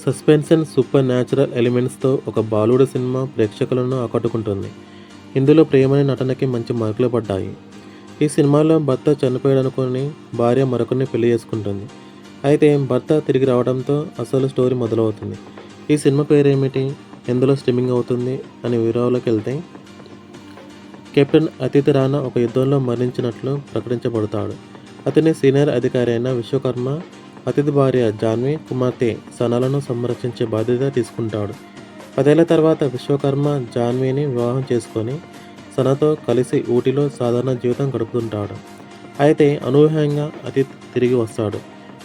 Suspension, super natural ఎలిమెంట్స్తో ఒక Bollywood cinema ప్రేక్షకులను ఆకట్టుకుంటుంది. ఇందులో ప్రేమని నటనకి మంచి మార్కులు పడ్డాయి. ఈ సినిమాలో భర్త చనిపోయాడనుకుని భార్య మరొకరిని పెళ్లి చేసుకుంటుంది. అయితే భర్త తిరిగి రావడంతో అసలు స్టోరీ మొదలవుతుంది. ఈ సినిమా పేరేమిటి, ఎందులో స్ట్రీమింగ్ అవుతుంది అనే వివరాల్లోకి వెళ్తే, కెప్టెన్ అతిథి రాణా ఒక యుద్ధంలో మరణించినట్లు ప్రకటించబడతాడు. అతని సీనియర్ అధికారి అయిన విశ్వకర్మ అతిథి భార్య జాన్వి కుమార్తె సనాలను సంరక్షించే బాధ్యత తీసుకుంటాడు. 10 ఏళ్ల తర్వాత విశ్వకర్మ జాన్విని వివాహం చేసుకొని సనతో కలిసి ఊటీలో సాధారణ జీవితం గడుపుతుంటాడు. అయితే అనూహ్యంగా అతిథ్ తిరిగి వస్తాడు.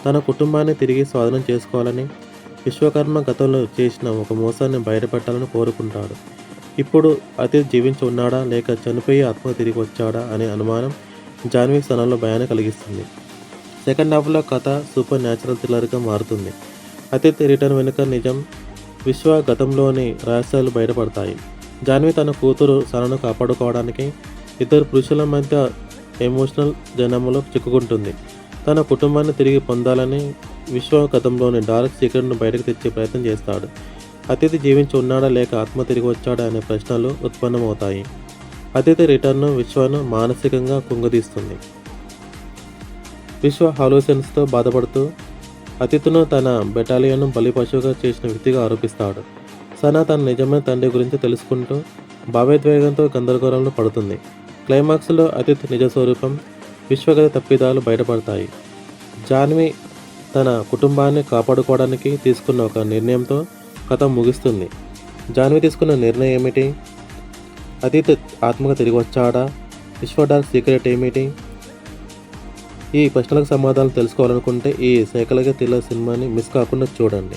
తన కుటుంబాన్ని తిరిగి స్వాధీనం చేసుకోవాలని, విశ్వకర్మ గతంలో చేసిన ఒక మోసాన్ని బయటపెట్టాలని కోరుకుంటాడు. ఇప్పుడు అతిథ్ జీవించి ఉన్నాడా లేక చనిపోయి ఆత్మ తిరిగి వచ్చాడా అనే అనుమానం జాన్వి సనాలో భయాన్ని కలిగిస్తుంది. సెకండ్ హాఫ్లో కథ సూపర్ న్యాచురల్ థ్రిల్లర్గా మారుతుంది. అతిథ్ రిటర్న్ వెనుక నిజం, విశ్వ గతంలోని రహస్యాలు బయటపడతాయి. జాన్వి తన కూతురు సనను కాపాడుకోవడానికి ఇద్దరు పురుషుల మధ్య ఎమోషనల్ జనంలో చిక్కుకుంటుంది. తన కుటుంబాన్ని తిరిగి పొందాలని విశ్వ గతంలోని డార్క్ సీక్రెట్ను బయటకు తెచ్చే ప్రయత్నం చేస్తాడు. అతిథి జీవించి ఉన్నాడా లేక ఆత్మ తిరిగి వచ్చాడా అనే ప్రశ్నలు ఉత్పన్నమవుతాయి. అతిథి రిటర్న్ విశ్వను మానసికంగా కుంగదీస్తుంది. విశ్వ హాలోసెన్స్తో బాధపడుతూ అతిథును తన బెటాలియన్ను బలిపశువుగా చేసిన వ్యక్తిగా ఆరోపిస్తాడు. సనా తన నిజమైన తండ్రి గురించి తెలుసుకుంటూ భావోద్వేగంతో గందరగోళంలో పడుతుంది. క్లైమాక్స్లో అతిథ్ నిజ స్వరూపం, విశ్వగత తప్పిదాలు బయటపడతాయి. జాన్వి తన కుటుంబాన్ని కాపాడుకోవడానికి తీసుకున్న ఒక నిర్ణయంతో కథ ముగుస్తుంది. జాన్వి తీసుకున్న నిర్ణయం ఏమిటి? అతిథ్ ఆత్మగా తిరిగి వచ్చాడా? విశ్వ డార్క్ సీక్రెట్ ఏమిటి? ఈ ప్రశ్నలకు సమాధానాలు తెలుసుకోవాలనుకుంటే ఈ సైకలాజికల్ థ్రిల్లర్ సినిమాని మిస్ కాకుండా చూడండి.